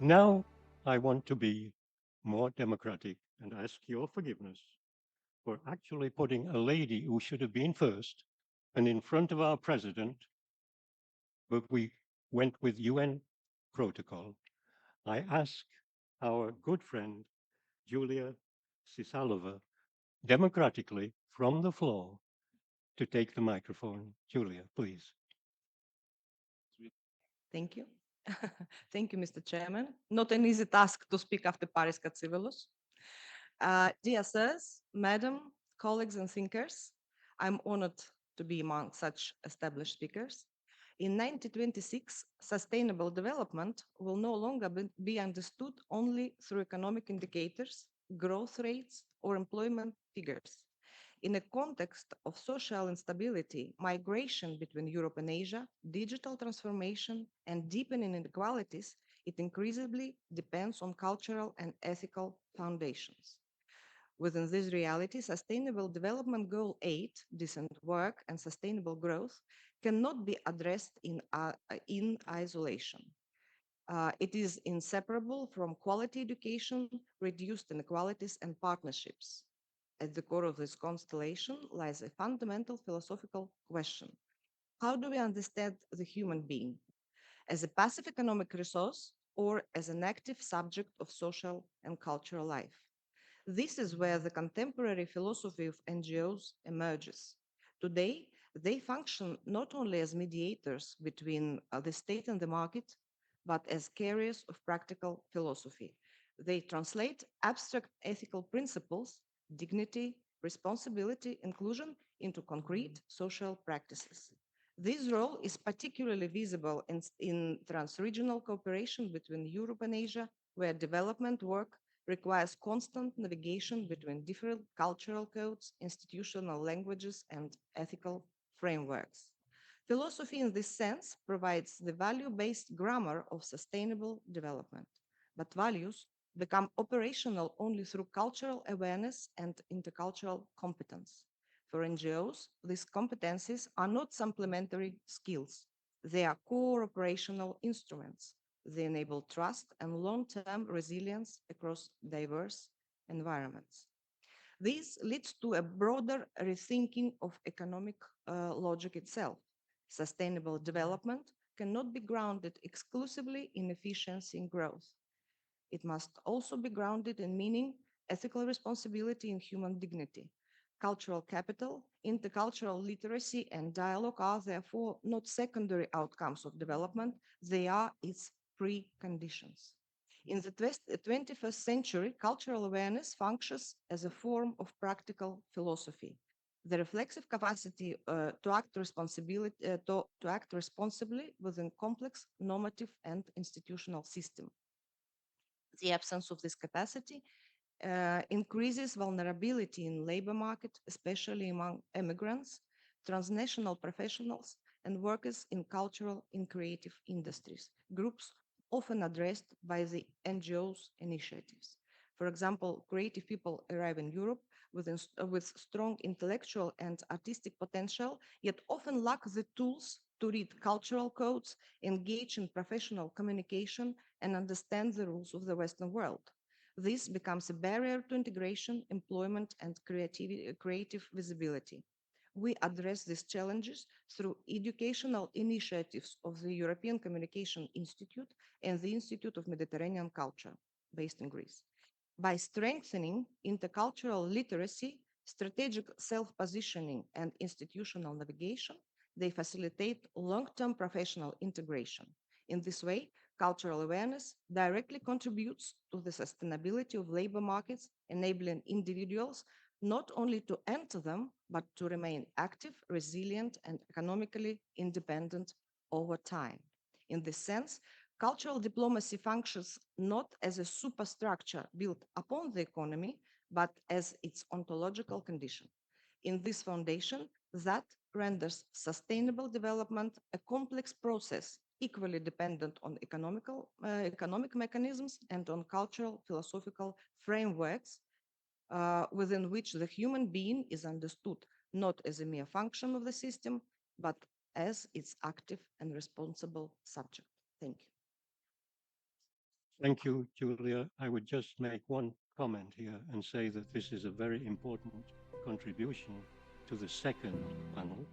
Now I want to be more democratic and ask your forgiveness for actually putting a lady who should have been first and in front of our president, but we went with UN protocol. I ask our good friend, Julia Syssalova, democratically from the floor to take the microphone. Julia, please. Thank you. Thank you, Mr. Chairman. Not an easy task to speak after Parisa Kацивелоса. Dear sirs, madam, colleagues and thinkers, I'm honored to be among such established speakers. In 1926, sustainable development will no longer be understood only through economic indicators, growth rates, or employment figures. In a context of social instability, migration between Europe and Asia, digital transformation, and deepening inequalities, it increasingly depends on cultural and ethical foundations. Within this reality, Sustainable Development Goal 8, decent work and sustainable growth, cannot be addressed in isolation. It is inseparable from quality education, reduced inequalities, and partnerships. At the core of this constellation lies a fundamental philosophical question. How do we understand the human being? As a passive economic resource or as an active subject of social and cultural life? This is where the contemporary philosophy of NGOs emerges. Today, they function not only as mediators between the state and the market, but as carriers of practical philosophy. They translate abstract ethical principles, dignity, responsibility, inclusion into concrete social practices. This role is particularly visible in trans-regional cooperation between Europe and Asia, where development work requires constant navigation between different cultural codes, institutional languages, and ethical frameworks. Philosophy, in this sense, provides the value-based grammar of sustainable development. But values become operational only through cultural awareness and intercultural competence. For NGOs, these competencies are not supplementary skills. They are core operational instruments. They enable trust and long-term resilience across diverse environments. This leads to a broader rethinking of economic logic itself. Sustainable development cannot be grounded exclusively in efficiency and growth. It must also be grounded in meaning, ethical responsibility, and human dignity. Cultural capital, intercultural literacy, and dialogue are therefore not secondary outcomes of development, they are its preconditions. In the 21st century, cultural awareness functions as a form of practical philosophy. The reflexive capacity to act responsibly within complex normative and institutional system. The absence of this capacity increases vulnerability in labor market, especially among immigrants, transnational professionals, and workers in cultural and creative industries, groups often addressed by the NGOs initiatives. For example, creative people arrive in Europe with strong intellectual and artistic potential, yet often lack the tools to read cultural codes, engage in professional communication, and understand the rules of the Western world. This becomes a barrier to integration, employment, and creative visibility. We address these challenges through educational initiatives of the European Communication Institute and the Institute of Mediterranean Culture, based in Greece. By strengthening intercultural literacy, strategic self-positioning, and institutional navigation, they facilitate long-term professional integration. In this way, cultural awareness directly contributes to the sustainability of labor markets, enabling individuals not only to enter them, but to remain active, resilient, and economically independent over time. In this sense, cultural diplomacy functions not as a superstructure built upon the economy, but as its ontological condition. In this foundation, that renders sustainable development a complex process equally dependent on economic mechanisms and on cultural philosophical frameworks within which the human being is understood not as a mere function of the system, but as its active and responsible subject. Thank you. Thank you, Julia. I would just make one comment here and say that this is a very important contribution to the second panel.